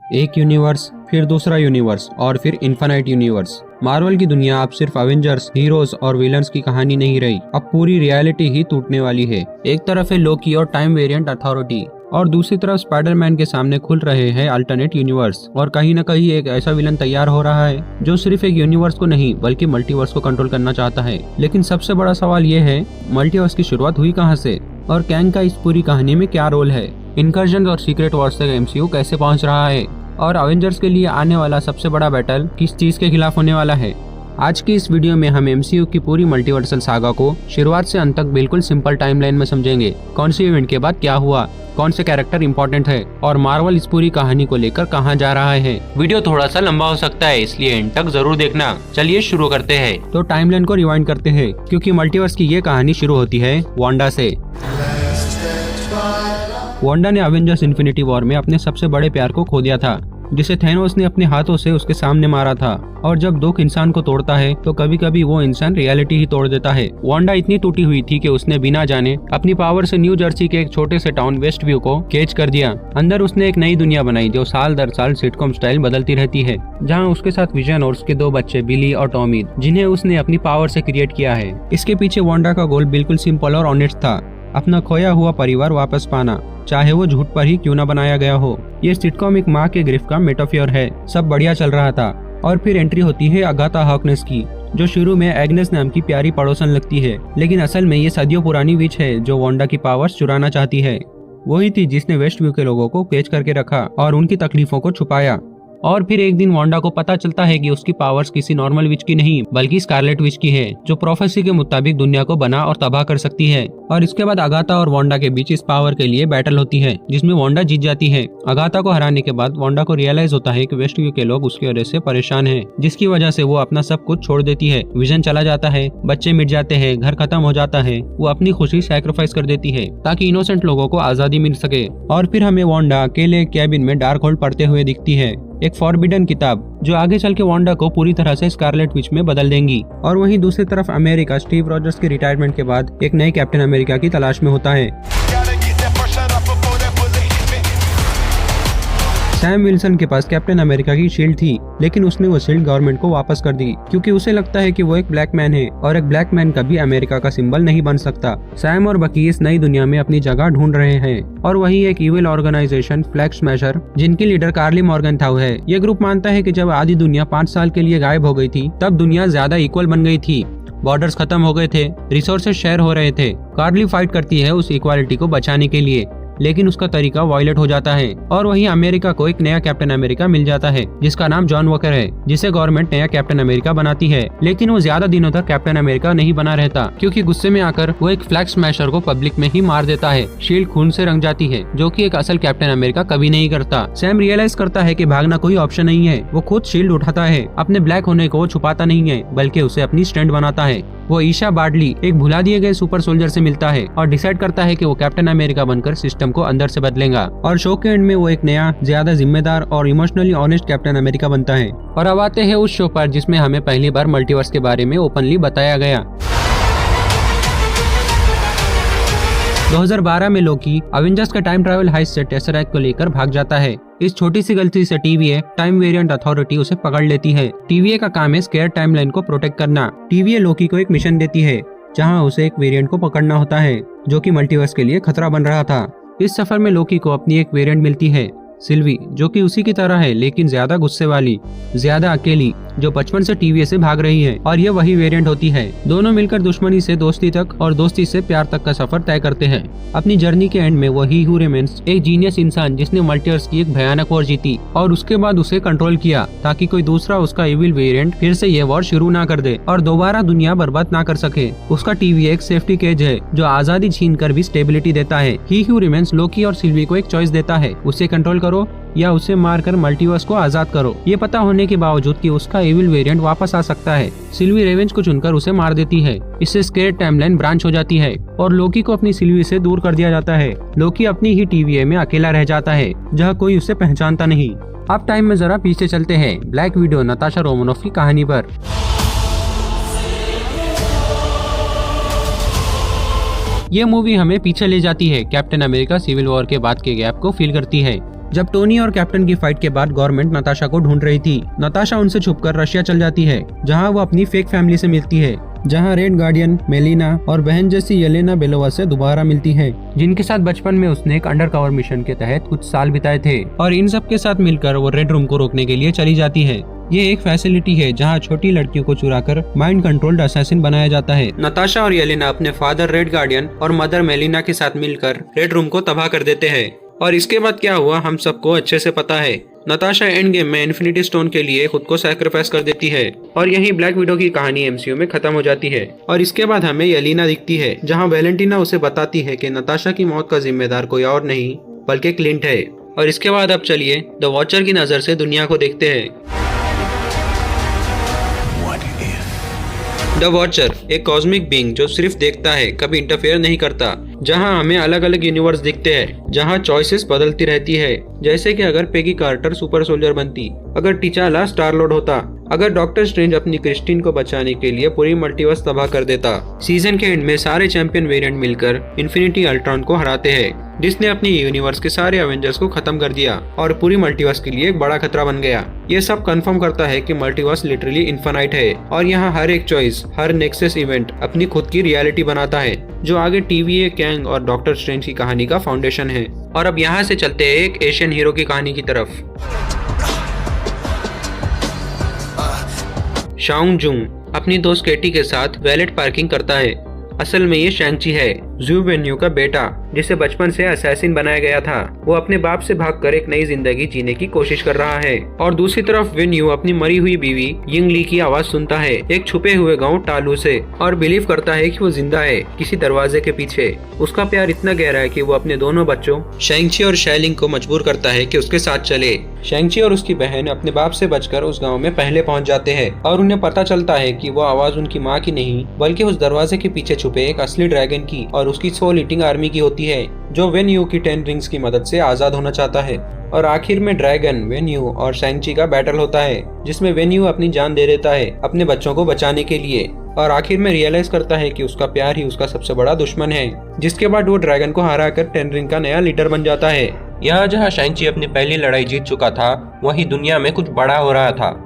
एक यूनिवर्स, फिर दूसरा यूनिवर्स और फिर इन्फिनाइट यूनिवर्स। मार्वल की दुनिया अब सिर्फ एवेंजर्स, हीरोज और विलन्स की कहानी नहीं रही, अब पूरी रियलिटी ही टूटने वाली है। एक तरफ है लोकी और टाइम वेरिएंट अथॉरिटी, और दूसरी तरफ स्पाइडरमैन के सामने खुल रहे हैं अल्टरनेट यूनिवर्स। और कहीं न कहीं एक ऐसा विलन तैयार हो रहा है जो सिर्फ एक यूनिवर्स को नहीं बल्कि मल्टीवर्स को कंट्रोल करना चाहता है। लेकिन सबसे बड़ा सवाल ये है, मल्टीवर्स की शुरुआत हुई कहाँ से और कैंग का इस पूरी कहानी में क्या रोल है? इनकर्जन और सीक्रेट वॉर्स तक एमसीयू कैसे पहुंच रहा है? और अवेंजर्स के लिए आने वाला सबसे बड़ा बैटल किस चीज के खिलाफ होने वाला है? आज की इस वीडियो में हम एमसीयू की पूरी मल्टीवर्सल सागा को शुरुआत से अंत तक बिल्कुल सिंपल टाइमलाइन में समझेंगे। कौन सी इवेंट के बाद क्या हुआ, कौन से कैरेक्टर इंपॉर्टेंट है और मार्वल इस पूरी कहानी को लेकर कहां जा रहा है। वीडियो थोड़ा सा लंबा हो सकता है, इसलिए एंड तक जरूर देखना। चलिए शुरू करते हैं। तो टाइमलाइन को रिवाइंड करते हैं, क्योंकि मल्टीवर्स की ये कहानी शुरू होती है वांडा से। वांडा ने अवेंजर्स इन्फिनिटी वॉर में अपने सबसे बड़े प्यार को खो दिया था, जिसे थैनोस ने अपने हाथों से उसके सामने मारा था। और जब दुख इंसान को तोड़ता है तो कभी कभी वो इंसान रियलिटी ही तोड़ देता है। वांडा इतनी टूटी हुई थी कि उसने बिना जाने अपनी पावर से न्यू जर्सी के एक छोटे से टाउन वेस्ट व्यू को कैच कर दिया। अंदर उसने एक नई दुनिया बनाई जो साल दर साल सिटकॉम स्टाइल बदलती रहती है, जहाँ उसके साथ विजन और उसके दो बच्चे बिली और टॉमी, जिन्हें उसने अपनी पावर से क्रिएट किया है। इसके पीछे वांडा का गोल बिल्कुल सिंपल और ऑनेस्ट था, अपना खोया हुआ परिवार वापस पाना, चाहे वो झूठ पर ही क्यों न बनाया गया हो। ये सिटकॉम एक माँ के गिरफ्त का मेटाफोर है। सब बढ़िया चल रहा था और फिर एंट्री होती है अगाथा हार्कनेस की, जो शुरू में एग्नेस नाम की प्यारी पड़ोसन लगती है, लेकिन असल में ये सदियों पुरानी विच है जो वांडा की पावर्स चुराना चाहती है। वही थी जिसने वेस्ट व्यू के लोगों को कैच करके रखा और उनकी तकलीफों को छुपाया। और फिर एक दिन वांडा को पता चलता है कि उसकी पावर्स किसी नॉर्मल विच की नहीं बल्कि स्कारलेट विच की है, जो प्रोफेसी के मुताबिक दुनिया को बना और तबाह कर सकती है। और इसके बाद अगाथा और वांडा के बीच इस पावर के लिए बैटल होती है, जिसमें वांडा जीत जाती है। अगाथा को हराने के बाद वांडा को रियलाइज होता है कि वेस्ट व्यू के लोग उसकी वजह से परेशान हैं, जिसकी वजह से वो अपना सब कुछ छोड़ देती है। विजन चला जाता है, बच्चे मिट जाते हैं, घर खत्म हो जाता है। वो अपनी खुशी सैक्रिफाइस कर देती है ताकि इनोसेंट लोगों को आजादी मिल सके। और फिर हमें वांडा अकेले कैबिन में डार्क होल्ड पढ़ते हुए दिखती है, एक फॉरबिडन किताब जो आगे चल के वांडा को पूरी तरह से स्कारलेट विच में बदल देंगी। और वहीं दूसरी तरफ अमेरिका स्टीव रॉजर्स के रिटायरमेंट के बाद एक नए कैप्टन अमेरिका की तलाश में होता है। सैम विल्सन के पास कैप्टन अमेरिका की शील्ड थी, लेकिन उसने वो शील्ड गवर्नमेंट को वापस कर दी, क्योंकि उसे लगता है कि वो एक ब्लैक मैन है और एक ब्लैक मैन कभी अमेरिका का सिंबल नहीं बन सकता। सैम और बकी इस नई दुनिया में अपनी जगह ढूंढ रहे हैं। और वही एक इविल ऑर्गेनाइजेशन फ्लैग स्मैशर, जिनकी लीडर कार्ली मॉर्गनथाउ है। ये ग्रुप मानता है कि जब आधी दुनिया 5 साल के लिए गायब हो गई थी, तब दुनिया ज्यादा इक्वल बन गई थी। बॉर्डर्स खत्म हो गए थे, रिसोर्सेज शेयर हो रहे थे। कार्ली फाइट करती है उस इक्वालिटी को बचाने के लिए, लेकिन उसका तरीका वायलेट हो जाता है। और वहीं अमेरिका को एक नया कैप्टन अमेरिका मिल जाता है, जिसका नाम जॉन वॉकर है, जिसे गवर्नमेंट नया कैप्टन अमेरिका बनाती है। लेकिन वो ज्यादा दिनों तक कैप्टन अमेरिका नहीं बना रहता, क्योंकि गुस्से में आकर वो एक फ्लैग स्मैशर को पब्लिक में ही मार देता है। शील्ड खून से रंग जाती है, जो कि एक असल कैप्टन अमेरिका कभी नहीं करता। सैम रियलाइज करता है कि भागना कोई ऑप्शन नहीं है। वो खुद शील्ड उठाता है, अपने ब्लैक होने को छुपाता नहीं है, बल्कि उसे अपनी स्ट्रेंथ बनाता है। वो ईशा बार्डली, एक भुला दिए गए सुपर सोल्जर से मिलता है और डिसाइड करता है कि वो कैप्टन अमेरिका बनकर सिस्टम को अंदर से बदलेगा। और शो के एंड में वो एक नया, ज्यादा जिम्मेदार और इमोशनली ऑनेस्ट कैप्टन अमेरिका बनता है। और अब आते हैं उस शो पर जिसमें हमें पहली बार मल्टीवर्स के बारे में ओपनली बताया गया। 2012 में लोकी अवेंजर्स का टाइम ट्रैवल हाइस्ट से टेसरैक्ट को लेकर भाग जाता है। इस छोटी सी गलती से टीवीए टाइम वेरिएंट अथॉरिटी उसे पकड़ लेती है। टीवीए का काम है स्केयर टाइमलाइन को प्रोटेक्ट करना। टीवीए लोकी को एक मिशन देती है, जहां उसे एक वेरिएंट को पकड़ना होता है जो कि मल्टीवर्स के लिए खतरा बन रहा था। इस सफर में लोकी को अपनी एक वेरिएंट मिलती है, सिल्वी, जो कि उसी की तरह है लेकिन ज्यादा गुस्से वाली, ज्यादा अकेली, जो बचपन से टीवीए से भाग रही है। और ये वही वेरिएंट होती है। दोनों मिलकर दुश्मनी से दोस्ती तक और दोस्ती से प्यार तक का सफर तय करते हैं। अपनी जर्नी के एंड में वो ही हू रिमेन्स, एक जीनियस इंसान जिसने मल्टीवर्स की एक भयानक वॉर जीती और उसके बाद उसे कंट्रोल किया, ताकि कोई दूसरा उसका इविल वेरिएंट फिर से ये वॉर शुरू ना कर दे और दोबारा दुनिया बर्बाद ना कर सके। उसका टीवीए एक सेफ्टी केज है जो आजादी छीन कर भी स्टेबिलिटी देता है। ही हू रिमेन्स लोकी और सिल्वी को एक चॉइस देता है, उसे कंट्रोल करो या उसे मारकर मल्टीवर्स को आजाद करो। ये पता होने के बावजूद कि उसका इविल वेरिएंट वापस आ सकता है, सिल्वी रेवेंज को चुनकर उसे मार देती है। इससे स्केयर टाइमलाइन ब्रांच हो जाती है और लोकी को अपनी सिल्वी से दूर कर दिया जाता है। लोकी अपनी ही टीवीए में अकेला रह जाता है, जहाँ कोई उसे पहचानता नहीं। अब टाइम में जरा पीछे चलते हैं ब्लैक विडो नताशा रोमानोफ की कहानी पर। ये मूवी हमें पीछे ले जाती है, कैप्टन अमेरिका सिविल वॉर के बाद के गैप को फील करती है। जब टोनी और कैप्टन की फाइट के बाद गवर्नमेंट नताशा को ढूंढ रही थी। नताशा उनसे छुपकर रशिया चल जाती है, जहाँ वो अपनी फेक फैमिली से मिलती है, जहां रेड गार्डियन मेलिना और बहन जैसी येलेना बेलोवा से दोबारा मिलती है, जिनके साथ बचपन में उसने एक अंडरकवर मिशन के तहत कुछ साल बिताए थे। और इन सब के साथ मिलकर वो रेड रूम को रोकने के लिए चली जाती है। ये एक फैसिलिटी है जहां छोटी लड़कियों को चुराकर माइंड कंट्रोल्ड असैसिन बनाया जाता है। नताशा और येलेना अपने फादर रेड गार्डियन और मदर मेलिना के साथ मिलकर रेड रूम को तबाह कर देते हैं। और इसके बाद क्या हुआ हम सबको अच्छे से पता है। नताशा एंड गेम में इन्फिनिटी स्टोन के लिए खुद को सैक्रिफाइस कर देती है और यही ब्लैक विडो की कहानी एमसीयू में खत्म हो जाती है। और इसके बाद हमें येलेना दिखती है, जहां वैलेंटिना उसे बताती है कि नताशा की मौत का जिम्मेदार कोई और नहीं बल्कि क्लिंट है। और इसके बाद अब चलिए द वॉचर की नजर से दुनिया को देखते हैं। द वॉचर एक कॉस्मिक बीइंग जो सिर्फ देखता है, कभी इंटरफेयर नहीं करता, जहां हमें अलग अलग यूनिवर्स दिखते हैं, जहां चॉइसेस बदलती रहती है। जैसे कि अगर पेगी कार्टर सुपर सोल्जर बनती, अगर टिचाला स्टार लॉर्ड होता, अगर डॉक्टर स्ट्रेंज अपनी क्रिस्टीन को बचाने के लिए पूरी मल्टीवर्स तबाह कर देता। सीजन के एंड में सारे चैंपियन वेरिएंट मिलकर इन्फिनिटी अल्ट्रॉन को हराते हैं, जिसने अपनी यूनिवर्स के सारे एवेंजर्स को खत्म कर दिया और पूरी मल्टीवर्स के लिए एक बड़ा खतरा बन गया। ये सब कंफर्म करता है कि मल्टीवर्स लिटरली इनफाइनाइट है और यहाँ हर एक चॉइस, हर नेक्सस इवेंट अपनी खुद की रियलिटी बनाता है, जो आगे TVA, कैंग और डॉक्टर स्ट्रेंज की कहानी का फाउंडेशन है। और अब यहाँ से चलते हैं एक एशियन हीरो की कहानी की तरफ। शाओंग जुंग अपनी दोस्त केटी के साथ वैलेट पार्किंग करता है। असल में ये शैंग-ची है, ज़ू वेन्यू का बेटा, जिसे बचपन से असैसिन बनाया गया था। वो अपने बाप से भागकर एक नई जिंदगी जीने की कोशिश कर रहा है। और दूसरी तरफ वेन्यू अपनी मरी हुई बीवी यिंग ली की आवाज सुनता है एक छुपे हुए गांव टालू से, और बिलीव करता है कि वो जिंदा है किसी दरवाजे के पीछे। उसका प्यार इतना गहरा है कि वो अपने दोनों बच्चों शैंग-ची और शैलिंग को मजबूर करता है कि उसके साथ चले। शैंग-ची और उसकी बहन अपने बाप से बचकर उस गाँव में पहले पहुँच जाते हैं और उन्हें पता चलता है कि वो आवाज उनकी माँ की नहीं बल्कि उस दरवाजे के पीछे छुपे एक असली ड्रैगन की और उसकी सोल ईटिंग आर्मी की होती है, जो वेन्यू की 10 रिंग्स की मदद से आजाद होना चाहता है। और आखिर में ड्रैगन, वेन्यू और शैंग-ची का बैटल होता है, जिसमें वेन्यू अपनी जान दे देता है अपने बच्चों को बचाने के लिए, और आखिर में रियलाइज करता है कि उसका प्यार ही उसका सबसे बड़ा दुश्मन है। जिसके बाद वो ड्रैगन को हराकर 10 रिंग का नया लीडर बन जाता है। यहाँ जहाँ शैंग-ची अपनी पहली लड़ाई जीत चुका था, वहीं दुनिया में कुछ बड़ा हो रहा था।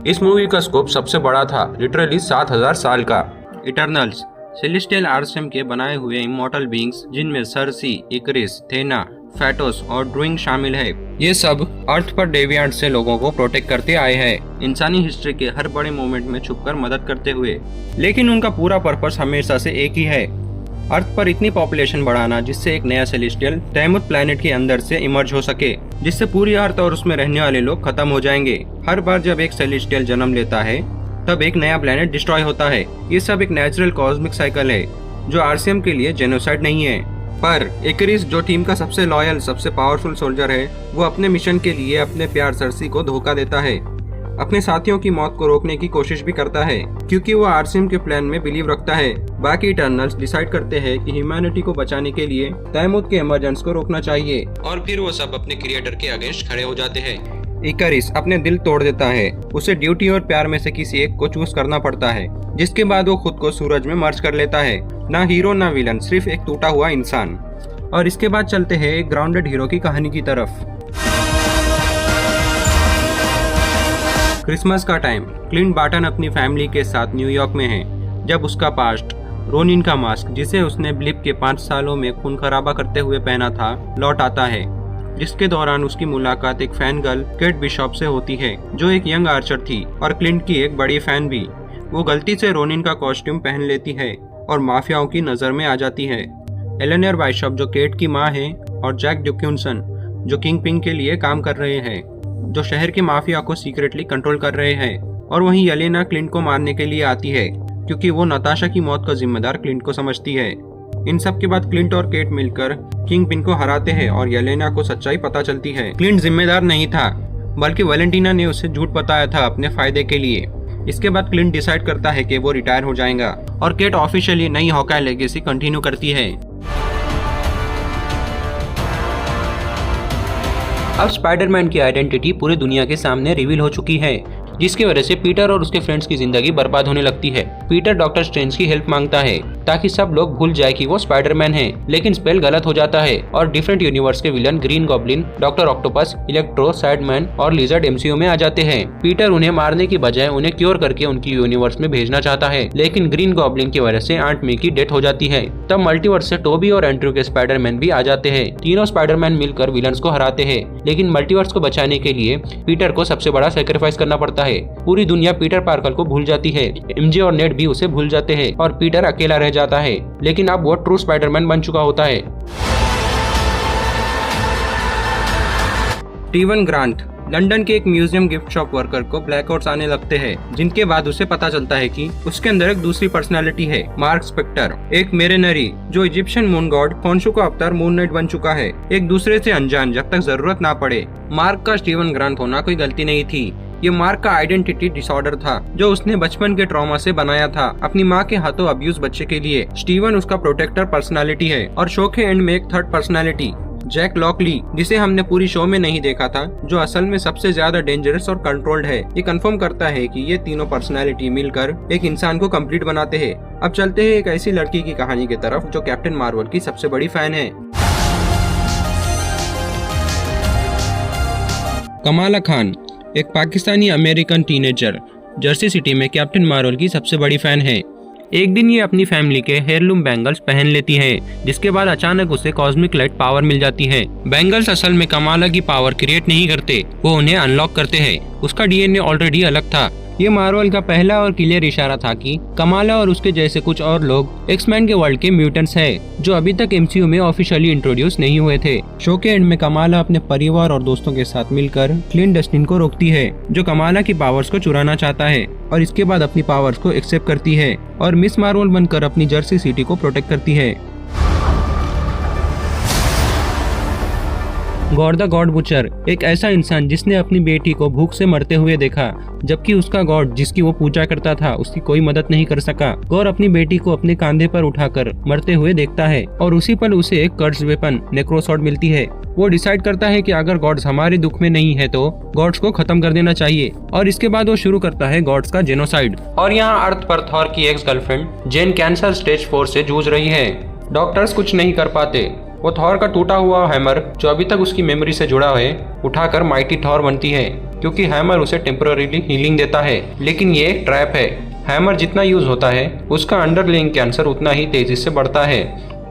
इस मूवी का स्कोप सबसे बड़ा था, लिटरली 7000 साल का। इटर्नल्स सेलेस्टियल आर्सेम के बनाए हुए इमॉर्टल बीइंग्स, जिनमें सर्सी, इकरिस, थेना, फैटोस और ड्रूइंग शामिल है। ये सब अर्थ पर डेविएंट से लोगों को प्रोटेक्ट करते आए हैं, इंसानी हिस्ट्री के हर बड़े मोमेंट में छुपकर मदद करते हुए। लेकिन उनका पूरा पर्पस हमेशा से एक ही है, अर्थ पर इतनी पॉपुलेशन बढ़ाना जिससे एक नया सेलेस्टियल तैमुत प्लैनेट के अंदर से इमर्ज हो सके, जिससे पूरी अर्थ और उसमें रहने वाले लोग खत्म हो जाएंगे। हर बार जब एक सेलेस्टियल जन्म लेता है तब एक नया प्लैनेट डिस्ट्रॉय होता है। ये सब एक नेचुरल कॉस्मिक साइकिल है, जो आरसीएम के लिए जेनोसाइड नहीं है। पर इकरिस, जो टीम का सबसे लॉयल, सबसे पावरफुल सोल्जर है, वो अपने मिशन के लिए अपने प्यार सर्सी को धोखा देता है, अपने साथियों की मौत को रोकने की कोशिश भी करता है, क्योंकि वो आरसीएम के प्लान में बिलीव रखता है। बाकी इटर्नल्स डिसाइड करते हैं कि ह्यूमैनिटी को बचाने के लिए तैमुत के इमरजेंस को रोकना चाहिए, और फिर वो सब अपने क्रिएटर के अगेंस्ट खड़े हो जाते हैं। इकरिस अपने दिल तोड़ देता है, उसे ड्यूटी और प्यार में से किसी एक को चूज करना पड़ता है, जिसके बाद वो खुद को सूरज में मर्ज कर लेता है। ना हीरो ना विलन, सिर्फ एक टूटा हुआ इंसान। और इसके बाद चलते हैं एक ग्राउंडेड हीरो की कहानी की तरफ। क्रिसमस का टाइम, क्लिंट बार्टन अपनी फैमिली के साथ न्यूयॉर्क में है, जब उसका पास्ट रोनिन का मास्क, जिसे उसने ब्लिप के 5 सालों में खून खराबा करते हुए पहना था, लौट आता है, जिसके दौरान उसकी मुलाकात एक फैन गर्ल केट बिशॉप से होती है, जो एक यंग आर्चर थी और क्लिंट की एक बड़ी फैन भी। वो गलती से रोनिन का कॉस्ट्यूम पहन लेती है और माफियाओं की नज़र में आ जाती है। एलेनोर बिशॉप, जो केट की माँ है, और जैक डिक्यूंसन, जो किंगपिन के लिए काम कर रहे हैं, जो शहर के माफिया को सीक्रेटली कंट्रोल कर रहे हैं। और वहीं येलेना क्लिंट को मारने के लिए आती है, क्योंकि वो नताशा की मौत का जिम्मेदार क्लिंट को समझती है। इन सब के बाद क्लिंट और केट मिलकर किंगपिन को हराते हैं और येलेना को सच्चाई पता चलती है। क्लिंट जिम्मेदार नहीं था, बल्कि वैलेंटिना ने उसे झूठ बताया था अपने फायदे के लिए। इसके बाद क्लिंट डिसाइड करता है कि वो रिटायर हो जाएगा और केट ऑफिशियली नई हॉकाई लेगेसी कंटिन्यू करती है। अब स्पाइडरमैन की आइडेंटिटी पूरी दुनिया के सामने रिवील हो चुकी है, जिसकी वजह से पीटर और उसके फ्रेंड्स की जिंदगी बर्बाद होने लगती है। पीटर डॉक्टर स्ट्रेंज की हेल्प मांगता है ताकि सब लोग भूल जाए कि वो स्पाइडरमैन है, लेकिन स्पेल गलत हो जाता है और डिफरेंट यूनिवर्स के villain green goblin, doctor octopus, Electro, Sandman और लिजर्ड एमसीयू में आ जाते हैं। पीटर उन्हें मारने की बजाय उन्हें क्योर करके उनकी यूनिवर्स में भेजना चाहता है, लेकिन ग्रीन गॉब्लिन की वजह से आंट मे की डेथ हो जाती है। तब मल्टीवर्स से टोबी और एंड्रयू के स्पाइडरमैन भी आ जाते हैं। तीनों स्पाइडरमैन मिलकर विलन्स को हराते हैं, लेकिन मल्टीवर्स को बचाने के लिए पीटर को सबसे बड़ा सैक्रिफाइस करना पड़ता है। पूरी दुनिया पीटर पार्कर को भूल जाती है, एमजे और नेड भी उसे भूल जाते हैं और पीटर अकेला रह जाता है, लेकिन अब वो ट्रू स्पाइडरमैन बन चुका होता है। स्टीवन ग्रांट लंदन के एक म्यूजियम गिफ्ट शॉप वर्कर को ब्लैकआउट्स आने लगते हैं, जिनके बाद उसे पता चलता है कि उसके अंदर एक दूसरी पर्सनालिटी है, मार्क स्पेक्टर, एक मेरेनरी जो इजिप्शियन मून गॉड खोंशू का अवतार मून नाइट बन चुका है, एक दूसरे से अनजान जब तक जरूरत ना पड़े। मार्क का स्टीवन ग्रांट होना कोई गलती नहीं थी, ये मार्क का आइडेंटिटी डिसऑर्डर था जो उसने बचपन के ट्रॉमा से बनाया था अपनी माँ के हाथों अब्यूज बच्चे के लिए। स्टीवन उसका प्रोटेक्टर पर्सनालिटी है और शो के एंड में एक थर्ड पर्सनालिटी जैक लॉकली, जिसे हमने पूरी शो में नहीं देखा था, जो असल में सबसे ज्यादा डेंजरस और कंट्रोल्ड है। ये कंफर्म करता है कि ये तीनों पर्सनालिटी मिलकर एक इंसान को कंप्लीट बनाते हैं। अब चलते हैं एक ऐसी लड़की की कहानी की तरफ जो कैप्टन मार्वल की सबसे बड़ी फैन है। कमाला खान एक Pakistani American teenager Jersey city में कैप्टन मार्वल की सबसे बड़ी फैन है। एक दिन ये अपनी फैमिली के हेयरलूम बैंगल्स पहन लेती है, जिसके बाद अचानक उसे कॉस्मिक लाइट पावर मिल जाती है। बैंगल्स असल में कमाला की पावर क्रिएट नहीं करते, वो उन्हें अनलॉक करते हैं। उसका डीएनए ऑलरेडी अलग था। ये मार्वल का पहला और क्लियर इशारा था कि कमाला और उसके जैसे कुछ और लोग एक्समैन के वर्ल्ड के म्यूटेंट्स हैं, जो अभी तक एमसीयू में ऑफिशियली इंट्रोड्यूस नहीं हुए थे। शो के एंड में कमाला अपने परिवार और दोस्तों के साथ मिलकर क्लिंट डस्टिन को रोकती है, जो कमाला की पावर्स को चुराना चाहता है, और इसके बाद अपनी पावर्स को एक्सेप्ट करती है और मिस मार्वल बनकर अपनी जर्सी सिटी को प्रोटेक्ट करती है। गॉड द गॉड बुचर एक ऐसा इंसान जिसने अपनी बेटी को भूख से मरते हुए देखा, जबकि उसका गॉड जिसकी वो पूजा करता था उसकी कोई मदद नहीं कर सका। गौर अपनी बेटी को अपने कंधे पर उठाकर मरते हुए देखता है और उसी पल उसे एक कर्स वेपन नेक्रोसॉर्ड मिलती है। वो डिसाइड करता है कि अगर गॉड्स हमारे दुख में नहीं है तो गॉड्स को खत्म कर देना चाहिए, और इसके बाद वो शुरू करता है गॉड्स का जेनोसाइड। और यहाँ अर्थ पर थॉर की एक्स गर्लफ्रेंड जेन कैंसर स्टेज 4 से जूझ रही है। डॉक्टर्स कुछ नहीं कर पाते। वो थॉर का टूटा हुआ हैमर जो अभी तक उसकी मेमोरी से जुड़ा है उठाकर माइटी थॉर बनती है, क्योंकि हैमर उसे टेम्पररीली हीलिंग देता है। लेकिन ये एक ट्रैप है। हैमर जितना यूज होता है उसका अंडरलाइंग कैंसर उतना ही तेजी से बढ़ता है।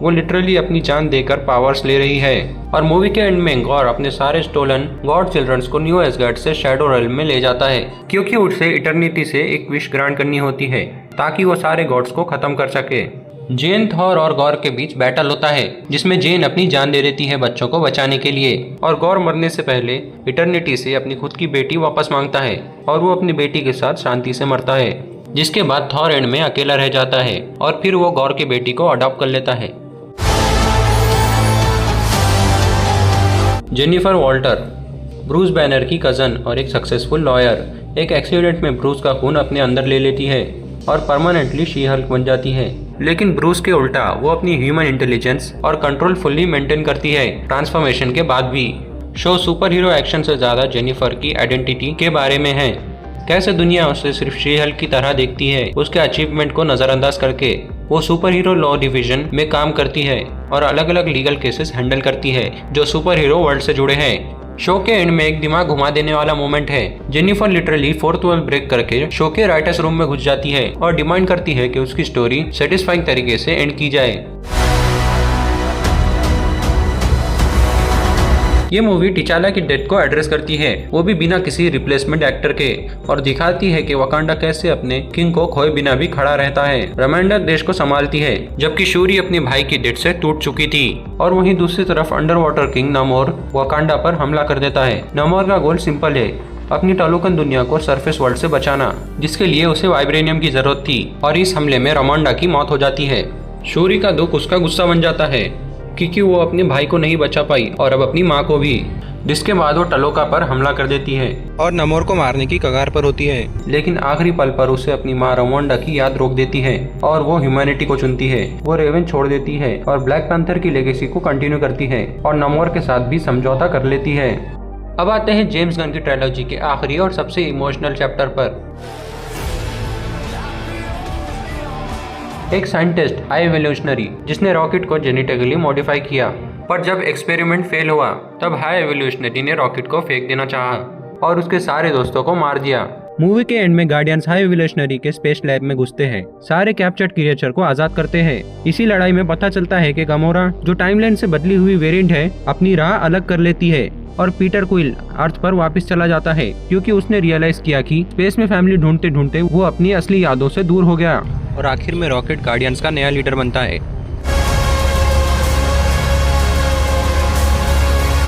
वो लिटरली अपनी जान देकर पावर्स ले रही है। और मूवी के एंड में गॉर अपने सारे स्टोलन गॉड चिल्ड्रंस को न्यू एसगार्ड से शैडो रेल्म में ले जाता है, क्योंकि उसे इटर्निटी से एक विश ग्रांट करनी होती है ताकि वो सारे गॉड्स को खत्म कर सके। जेन, थॉर और गॉर के बीच बैटल होता है, जिसमें जेन अपनी जान दे देती है बच्चों को बचाने के लिए, और गॉर मरने से पहले इटर्निटी से अपनी खुद की बेटी वापस मांगता है और वो अपनी बेटी के साथ शांति से मरता है। जिसके बाद थॉर एंड में अकेला रह जाता है और फिर वो गॉर की बेटी को अडॉप्ट कर लेता है। जेनिफर वॉल्टर ब्रूस बैनर की कजन और एक सक्सेसफुल लॉयर, एक एक्सीडेंट में ब्रूस का खून अपने अंदर ले लेती है और परमानेंटली शी हल्क बन जाती है। लेकिन ब्रूस के उल्टा वो अपनी ह्यूमन इंटेलिजेंस और कंट्रोल फुल्ली मेंटेन करती है ट्रांसफॉर्मेशन के बाद भी। शो सुपर हीरो एक्शन से ज्यादा जेनिफर की आइडेंटिटी के बारे में है, कैसे दुनिया उसे सिर्फ शी हल्क की तरह देखती है। उसके अचीवमेंट को नजरअंदाज करके वो सुपर हीरो लॉ डिवीजन में काम करती है और अलग अलग लीगल केसेस हैंडल करती है जो सुपर हीरो वर्ल्ड से जुड़े हैं। शो के एंड में एक दिमाग घुमा देने वाला मोमेंट है। Jennifer literally fourth wall break करके शो के राइटर्स रूम में घुस जाती है और डिमांड करती है कि उसकी स्टोरी सेटिस्फाइंग तरीके से एंड की जाए। ये मूवी टिचाला की डेथ को एड्रेस करती है, वो भी बिना किसी रिप्लेसमेंट एक्टर के, और दिखाती है कि वकांडा कैसे अपने किंग को खोए बिना भी खड़ा रहता है। रमांडा देश को संभालती है, जबकि शूरी अपने भाई की डेथ से टूट चुकी थी। और वहीं दूसरी तरफ अंडर वाटर किंग नमोर वकांडा पर हमला कर देता है। नमोर का गोल सिंपल है, अपनी टलोकन दुनिया को सरफेस वर्ल्ड से बचाना, जिसके लिए उसे वाइब्रेनियम की जरूरत थी, और इस हमले में रमांडा की मौत हो जाती है। शूरी का दुख उसका गुस्सा बन जाता है, क्योंकि वो अपने भाई को नहीं बचा पाई और अब अपनी माँ को भी, जिसके बाद वो टलोका पर हमला कर देती है और नमोर को मारने की कगार पर होती है। लेकिन आखिरी पल पर उसे अपनी माँ रमोंडा की याद रोक देती है और वो ह्यूमैनिटी को चुनती है। वो रेवन छोड़ देती है और ब्लैक पैंथर की लेगेसी को कंटिन्यू करती है और नमोर के साथ भी समझौता कर लेती है। अब आते हैं जेम्स गन की ट्रायलॉजी के आखिरी और सबसे इमोशनल चैप्टर पर। एक साइंटिस्ट हाई एवोल्यूशनरी जिसने रॉकेट को जेनेटिकली मॉडिफाई किया, पर जब एक्सपेरिमेंट फेल हुआ तब हाई एवोल्यूशनरी ने रॉकेट को फेंक देना चाहा और उसके सारे दोस्तों को मार दिया। मूवी के एंड में गार्डियंस हाई एवोल्यूशनरी के स्पेस लैब में घुसते हैं, सारे कैप्चर्ड क्रिएचर को आजाद करते हैं। इसी लड़ाई में पता चलता है कि गमोरा जो टाइमलाइन से बदली हुई वेरिएंट है अपनी राह अलग कर लेती है और पीटर क्विल अर्थ पर वापस चला जाता है क्योंकि उसने रियलाइज किया कि स्पेस में फैमिली ढूंढते ढूंढते वो अपनी असली यादों से दूर हो गया और आखिर में रॉकेट गार्डियंस का नया लीडर बनता है।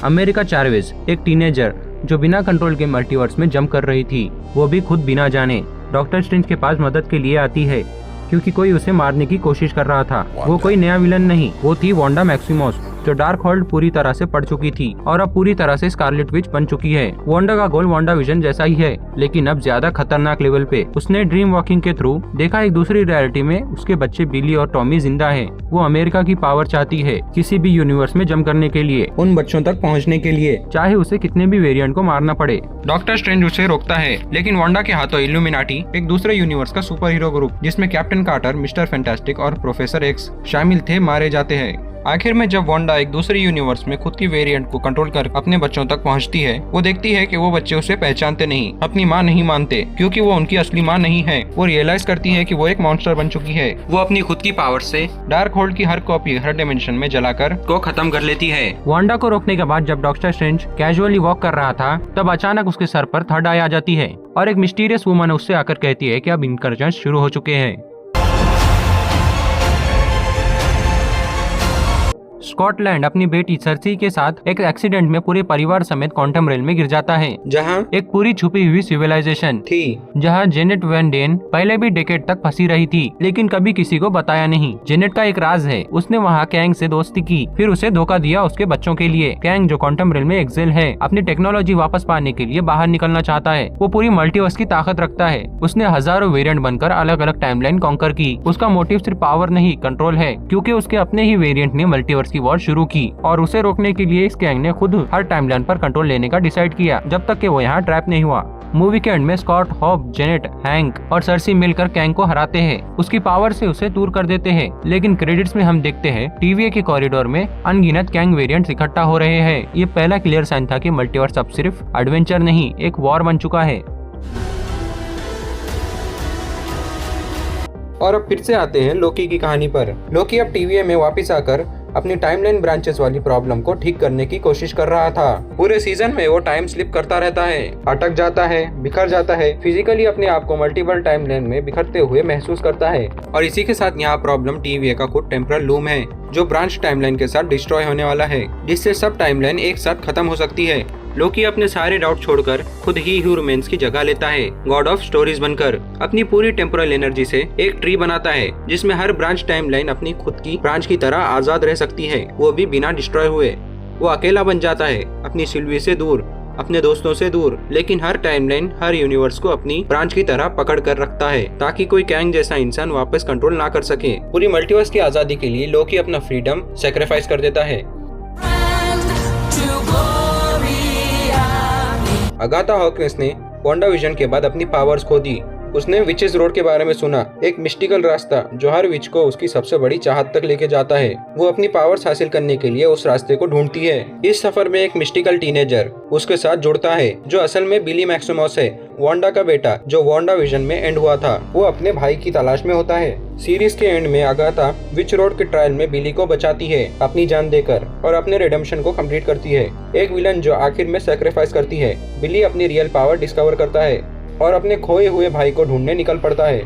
अमेरिका चार्वेज एक टीनेजर जो बिना कंट्रोल के मल्टीवर्स में जंप कर रही थी, वो भी खुद बिना जाने डॉक्टर स्ट्रेंज के पास मदद के लिए आती है क्योंकि कोई उसे मारने की कोशिश कर रहा था। वो कोई नया विलन नहीं, वो थी वांडा मैक्सिमोस जो डार्क होल्ड पूरी तरह से पड़ चुकी थी और अब पूरी तरह से स्कारलेट विच बन चुकी है। वांडा का गोल वांडा विजन जैसा ही है लेकिन अब ज्यादा खतरनाक लेवल पे। उसने ड्रीम वॉकिंग के थ्रू देखा एक दूसरी रियलिटी में उसके बच्चे बिली और टॉमी जिंदा है। वो अमेरिका की पावर चाहती है किसी भी यूनिवर्स में जंप करने के लिए, उन बच्चों तक पहुँचने के लिए, चाहे उसे कितने भी वेरिएंट को मारना पड़े। डॉक्टर स्ट्रेंज उसे रोकता है लेकिन वांडा के हाथों इल्यूमिनाटी एक दूसरे यूनिवर्स का सुपर हीरो ग्रुप जिसमें कैप्टन कार्टर, मिस्टर फैंटास्टिक और प्रोफेसर एक्स शामिल थे मारे जाते हैं। आखिर में जब वांडा एक दूसरे यूनिवर्स में खुद की वेरिएंट को कंट्रोल कर अपने बच्चों तक पहुंचती है, वो देखती है कि वो बच्चे उसे पहचानते नहीं, अपनी माँ नहीं मानते क्योंकि वो उनकी असली माँ नहीं है। वो रियलाइज करती है कि वो एक मॉन्स्टर बन चुकी है। वो अपनी खुद की पावर से डार्क होल्ड की हर कॉपी हर डायमेंशन में जलाकर को खत्म कर लेती है। वांडा को रोकने के बाद जब डॉक्टर स्ट्रेंज कैजुअली वॉक कर रहा था तब अचानक उसके सर पर थर्ड आई आ जाती है और एक मिस्टीरियस वुमन उससे आकर कहती है कि अब इनकर्जन्स शुरू हो चुके हैं। स्कॉटलैंड अपनी बेटी सर्सी के साथ एक एक्सीडेंट में पूरे परिवार समेत क्वांटम रेल में गिर जाता है जहां एक पूरी छुपी हुई सिविलाइजेशन थी जहां जेनेट वैन डेन पहले भी डेकेड तक फंसी रही थी लेकिन कभी किसी को बताया नहीं। जेनेट का एक राज है, उसने वहां कैंग से दोस्ती की, फिर उसे धोखा दिया उसके बच्चों के लिए। कैंग जो क्वांटम रेल में एक्सेल है, अपनी टेक्नोलॉजी वापस पाने के लिए बाहर निकलना चाहता है। वो पूरी मल्टीवर्स की ताकत रखता है। उसने हजारों वेरिएंट बनकर अलग अलग टाइमलाइन कॉन्कर की। उसका मोटिव सिर्फ पावर नहीं कंट्रोल है क्योंकि उसके अपने ही वेरिएंट ने मल्टीवर्स की वॉर शुरू की और उसे रोकने के लिए इस गैंग ने खुद हर टाइमलाइन पर कंट्रोल लेने का डिसाइड किया जब तक कि वो यहाँ ट्रैप नहीं हुआ। मूवी के एंड में स्कॉट, हॉब, जेनेट, हैंक और सर्सी मिलकर कैंग को हराते हैं, उसकी पावर से उसे दूर कर देते हैं। लेकिन क्रेडिट्स में हम देखते हैं टीवीए के कॉरिडोर में अनगिनत कैंग वेरिएंट्स इकट्ठा हो रहे हैं। ये पहला क्लियर साइन था कि मल्टीवर्स अब सिर्फ एडवेंचर नहीं एक वॉर बन चुका है। और अब फिर से आते हैं लोकी की कहानी पर। लोकी अब टीवीए में वापस आकर अपनी टाइमलाइन ब्रांचेस वाली प्रॉब्लम को ठीक करने की कोशिश कर रहा था। पूरे सीजन में वो टाइम स्लिप करता रहता है, अटक जाता है, बिखर जाता है, फिजिकली अपने आप को मल्टीपल टाइमलाइन में बिखरते हुए महसूस करता है। और इसी के साथ यहाँ प्रॉब्लम टीवीए का खुद टेम्परल लूम है जो ब्रांच टाइमलाइन के साथ डिस्ट्रॉय होने वाला है, जिससे सब टाइमलाइन एक साथ खत्म हो सकती है। लोकी अपने सारे डाउट छोड़कर खुद ही ह्यूमन्स की जगह लेता है, गॉड ऑफ स्टोरीज बनकर अपनी पूरी टेम्पोरल एनर्जी से एक ट्री बनाता है जिसमें हर ब्रांच टाइमलाइन अपनी खुद की ब्रांच की तरह आजाद रह सकती है, वो भी बिना डिस्ट्रॉय हुए। वो अकेला बन जाता है, अपनी सिल्वी से दूर, अपने दोस्तों से दूर, लेकिन हर टाइमलाइन हर यूनिवर्स को अपनी ब्रांच की तरह पकड़ कर रखता है ताकि कोई कैंग जैसा इंसान वापस कंट्रोल ना कर सके। पूरी मल्टीवर्स की आजादी के लिए लोकी अपना फ्रीडम सैक्रिफाइस कर देता है। अगाथा हॉकिंस ने वांडा विजन के बाद अपनी पावर्स खो दी। उसने विचेस रोड के बारे में सुना, एक मिस्टिकल रास्ता जो हर विच को उसकी सबसे बड़ी चाहत तक लेके जाता है। वो अपनी पावर्स हासिल करने के लिए उस रास्ते को ढूंढती है। इस सफर में एक मिस्टिकल टीनेजर उसके साथ जुड़ता है जो असल में बिली मैक्सिमोस है, वांडा का बेटा जो वांडा विजन में एंड हुआ था। वो अपने भाई की तलाश में होता है। सीरीज के एंड में अगाथा विच रोड के ट्रायल में बिली को बचाती है अपनी जान देकर और अपने रिडेम्पशन को कंप्लीट करती है। एक विलन जो आखिर में सैक्रिफाइस करती है। बिली अपनी रियल पावर डिस्कवर करता है और अपने खोए हुए भाई को ढूंढने निकल पड़ता है।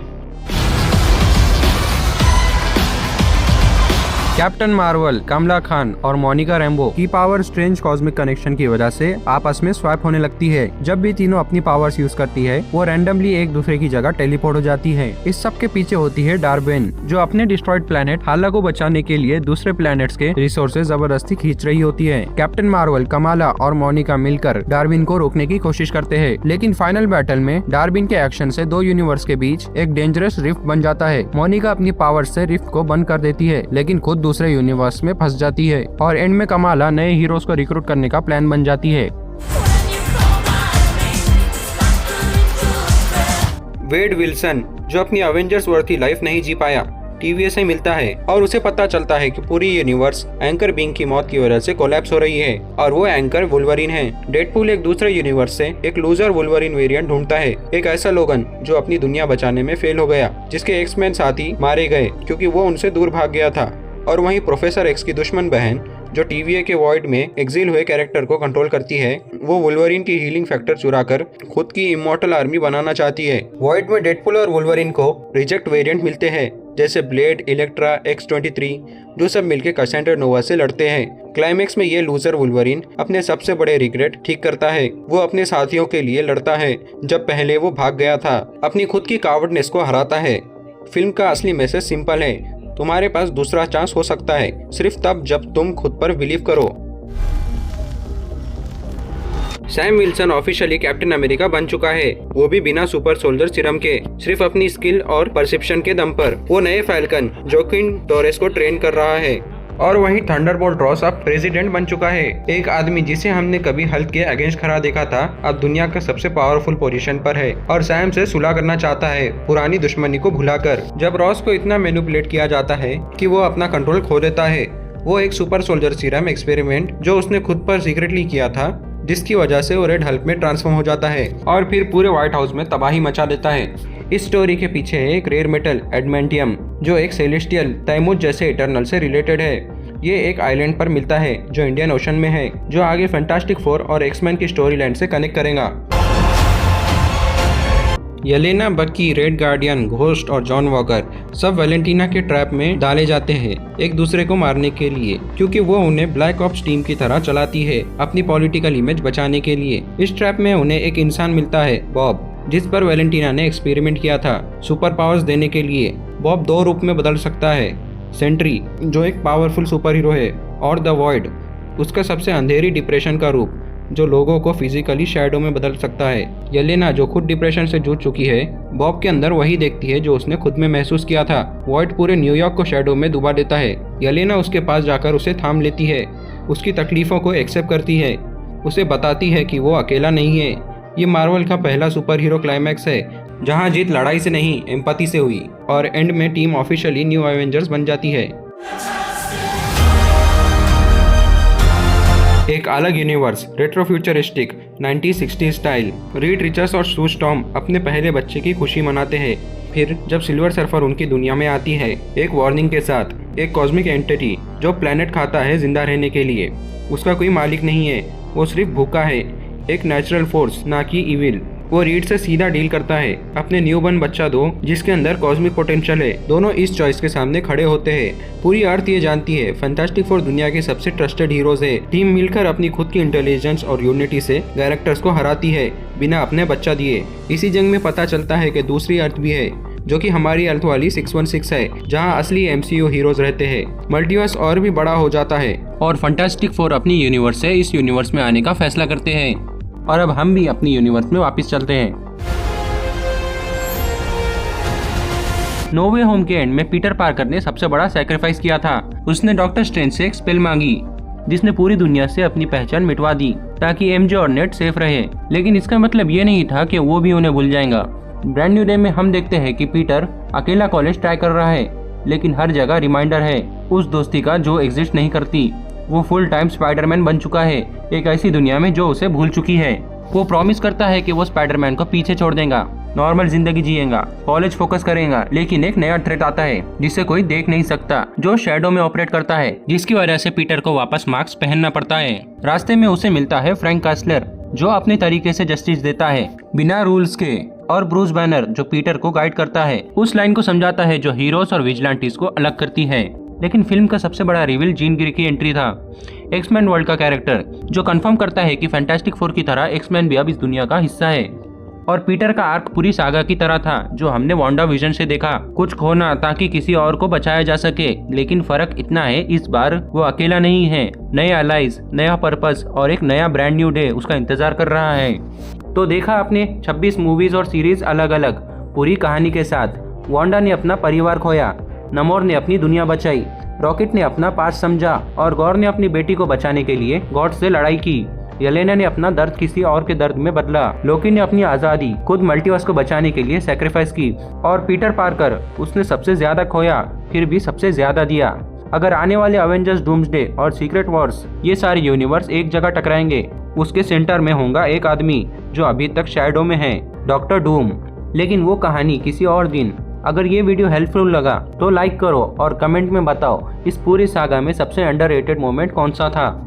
कैप्टन मार्वल, कमला खान और मोनिका रैम्बो की पावर स्ट्रेंज कॉस्मिक कनेक्शन की वजह से आपस में स्वैप होने लगती है। जब भी तीनों अपनी पावर्स यूज करती है वो रैंडमली एक दूसरे की जगह टेलीपोर्ट हो जाती है। इस सब के पीछे होती है डार्बिन जो अपने डिस्ट्रॉयड प्लेनेट हाला को बचाने के लिए दूसरे प्लैनेट्स के रिसोर्सेज जबरदस्ती खींच रही होती है। कैप्टन मार्वल, कमला और मोनिका मिलकर डार्बिन को रोकने की कोशिश करते हैं, लेकिन फाइनल बैटल में डार्बिन के एक्शन से दो यूनिवर्स के बीच एक डेंजरस रिफ्ट बन जाता है। मोनिका अपनी पावर से रिफ्ट को बंद कर देती है लेकिन खुद दूसरे यूनिवर्स में फंस जाती है और एंड में कमला नए हीरोज को रिक्रूट करने का प्लान बन जाती है। वेड विल्सन, जो अपनी अवेंजर्स वर्थी लाइफ नहीं जी पाया, TVA से मिलता है और उसे पता चलता है कि पूरी यूनिवर्स एंकर बिंग की मौत की वजह से कोलैप्स हो रही है और वो एंकर वुल्वरीन है। डेडपूल एक दूसरे यूनिवर्स से एक लूजर वुल्वरीन वेरिएंट ढूंढता है, एक ऐसा लोगन जो अपनी दुनिया बचाने में फेल हो गया, जिसके एक्समैन साथी मारे गए क्योंकि वो उनसे दूर भाग गया था। और वहीं प्रोफेसर एक्स की दुश्मन बहन, जो TVA के वॉइड में एक्सिल हुए कैरेक्टर को कंट्रोल करती है, वो वुल्वरीन की हीलिंग फैक्टर चुराकर खुद की इमॉर्टल आर्मी बनाना चाहती है। वॉइड में डेडपूल और वुल्वरीन को रिजेक्ट वेरिएंट मिलते हैं, जैसे ब्लेड, इलेक्ट्रा, X-23, जो सब मिलकर कैसेंड्रा नोवा से लड़ते हैं। क्लाइमेक्स में ये लूजर वुल्वरीन अपने सबसे बड़े रिग्रेट ठीक करता है। वो अपने साथियों के लिए लड़ता है जब पहले वो भाग गया था, अपनी खुद की कावर्डनेस को हराता है। फिल्म का असली मैसेज सिंपल है, तुम्हारे पास दूसरा चांस हो सकता है, सिर्फ तब जब तुम खुद पर बिलीव करो। Sam Wilson officially captain America बन चुका है, वो भी बिना सुपर सोल्जर सीरम के, सिर्फ अपनी स्किल और परसेप्शन के दम पर। वो नए फैल्कन जोकिन टोरेस को ट्रेन कर रहा है। और वहीं थंडरबोल्ट रॉस अब प्रेसिडेंट बन चुका है। एक आदमी जिसे हमने कभी हल्क के अगेंस्ट खड़ा देखा था, अब दुनिया का सबसे पावरफुल पोजीशन पर है और सैम से सुलह करना चाहता है, पुरानी दुश्मनी को भुलाकर। जब रॉस को इतना मैनिपुलेट किया जाता है कि वो अपना कंट्रोल खो देता है। वो एक सुपर सोल्जर सीरम एक्सपेरिमेंट जो उसने खुद पर सीक्रेटली किया था, जिसकी वजह से वो रेड हल्क में ट्रांसफॉर्म हो जाता है और फिर पूरे व्हाइट हाउस में तबाही मचा देता है। इस स्टोरी के पीछे है एक रेयर मेटल एडमेंटियम, जो एक सेलेस्टियल तैमूज जैसे इटर्नल से रिलेटेड है। ये एक आइलैंड पर मिलता है जो इंडियन ओशन में है, जो आगे फैंटास्टिक फोर और एक्समैन की स्टोरी लाइन से कनेक्ट करेगा। येलेना, बकी, रेड गार्डियन, घोस्ट और जॉन वॉकर सब वैलेंटीना के ट्रैप में डाले जाते हैं एक दूसरे को मारने के लिए, क्योंकि वो उन्हें ब्लैक ऑप्स टीम की तरह चलाती है अपनी पॉलिटिकल इमेज बचाने के लिए। इस ट्रैप में उन्हें एक इंसान मिलता है, बॉब, जिस पर वैलेंटीना ने एक्सपेरिमेंट किया था सुपर पावर्स देने के लिए। बॉब 2 रूप में बदल सकता है, सेंट्री जो एक पावरफुल सुपर हीरो है, और द वॉइड उसका सबसे अंधेरी डिप्रेशन का रूप, जो लोगों को फिजिकली शैडो में बदल सकता है। येलेना, जो खुद डिप्रेशन से जूझ चुकी है, बॉब के अंदर वही देखती है जो उसने खुद में महसूस किया था। वॉइड पूरे न्यूयॉर्क को शैडो में डुबा देता है। येलेना उसके पास जाकर उसे थाम लेती है, उसकी तकलीफों को एक्सेप्ट करती है, उसे बताती है कि वो अकेला नहीं है। ये मार्वल का पहला सुपर हीरो क्लाइमैक्स है जहाँ जीत लड़ाई से नहीं एम्पैथी से हुई, और एंड में टीम ऑफिशियली न्यू एवेंजर्स बन जाती है। एक अलग universe, retro futuristic 1960 style. Reed Richards और सू स्टॉर्म अपने पहले बच्चे की खुशी मनाते हैं। फिर जब सिल्वर सर्फर उनकी दुनिया में आती है, एक वार्निंग के साथ, एक कॉस्मिक एंटिटी जो प्लेनेट खाता है जिंदा रहने के लिए। उसका कोई मालिक नहीं है, वो सिर्फ भूखा है, एक नेचुरल फोर्स, ना कि इविल। वो रीड से सीधा डील करता है, अपने न्यूबॉर्न बच्चा दो जिसके अंदर कॉस्मिक पोटेंशियल है। दोनों इस चॉइस के सामने खड़े होते हैं। पूरी अर्थ ये जानती है फैंटास्टिक फोर दुनिया के सबसे ट्रस्टेड हीरोज है। टीम मिलकर अपनी खुद की इंटेलिजेंस और यूनिटी से गैरेक्टर्स को हराती है बिना अपने बच्चा दिए। इसी जंग में पता चलता है कि दूसरी अर्थ भी है, जो कि हमारी अर्थ वाली 616 है, जहां असली MCU हीरोज रहते हैं। मल्टीवर्स और भी बड़ा हो जाता है और फैंटास्टिक फोर अपनी यूनिवर्स से इस यूनिवर्स में आने का फैसला करते हैं। और अब हम भी अपनी यूनिवर्स में वापस चलते हैं। नो वे होम के एंड में पीटर पार्कर ने सबसे बड़ा सैक्रिफाइस किया था। उसने डॉक्टर स्ट्रेंज से एक स्पेल मांगी जिसने पूरी दुनिया से अपनी पहचान मिटवा दी ताकि MJ और नेट सेफ रहे। लेकिन इसका मतलब ये नहीं था कि वो भी उन्हें भूल जाएगा। ब्रांड न्यू डे में हम देखते हैं कि पीटर अकेला कॉलेज ट्राई कर रहा है, लेकिन हर जगह रिमाइंडर है उस दोस्ती का जो एग्जिस्ट नहीं करती। वो फुल टाइम स्पाइडरमैन बन चुका है, एक ऐसी दुनिया में जो उसे भूल चुकी है। वो प्रॉमिस करता है कि वो स्पाइडरमैन को पीछे छोड़ देगा, नॉर्मल जिंदगी जिएगा, कॉलेज फोकस करेगा। लेकिन एक नया थ्रेट आता है जिसे कोई देख नहीं सकता, जो शैडो में ऑपरेट करता है, जिसकी वजह से पीटर को वापस मास्क पहनना पड़ता है। रास्ते में उसे मिलता है फ्रैंक कास्लर, जो अपने तरीके से जस्टिस देता है बिना रूल्स के, और ब्रूस बैनर जो पीटर को गाइड करता है, उस लाइन को समझाता है जो हीरोज और विजिलेंटीज को अलग करती है। लेकिन फिल्म का सबसे बड़ा रिवील जीन ग्रे की एंट्री था, एक्समैन वर्ल्ड का कैरेक्टर, जो कंफर्म करता है कि फैंटास्टिक फोर की तरह एक्समैन भी अब इस दुनिया का हिस्सा है। और पीटर का आर्क पूरी सागा की तरह था जो हमने वांडा विजन से देखा, कुछ खोना ताकि किसी और को बचाया जा सके। लेकिन फर्क इतना है, इस बार वो अकेला नहीं है, नए अलाइज, नया पर्पस और एक नया ब्रांड न्यू डे उसका इंतजार कर रहा है। तो देखा आपने 26 मूवीज और सीरीज अलग अलग पूरी कहानी के साथ। वांडा ने अपना परिवार खोया, नमोर ने अपनी दुनिया बचाई, रॉकेट ने अपना पास समझा और गौर ने अपनी बेटी को बचाने के लिए गॉड से लड़ाई की। येलेना ने अपना दर्द किसी और के दर्द में बदला। लोकी ने अपनी आजादी खुद मल्टीवर्स को बचाने के लिए सैक्रिफाइस की और पीटर पार्कर उसने सबसे ज्यादा खोया फिर भी सबसे ज्यादा दिया। अगर आने वाले अवेंजर्स, डूम्सडे और सीक्रेट वॉर्स ये सारे यूनिवर्स एक जगह टकराएंगे, उसके सेंटर में होगा एक आदमी जो अभी तक शैडो में है, डॉक्टर डूम। लेकिन वो कहानी किसी और दिन। अगर ये वीडियो हेल्पफुल लगा तो लाइक करो और कमेंट में बताओ इस पूरी सागा में सबसे अंडररेटेड मोमेंट कौन सा था।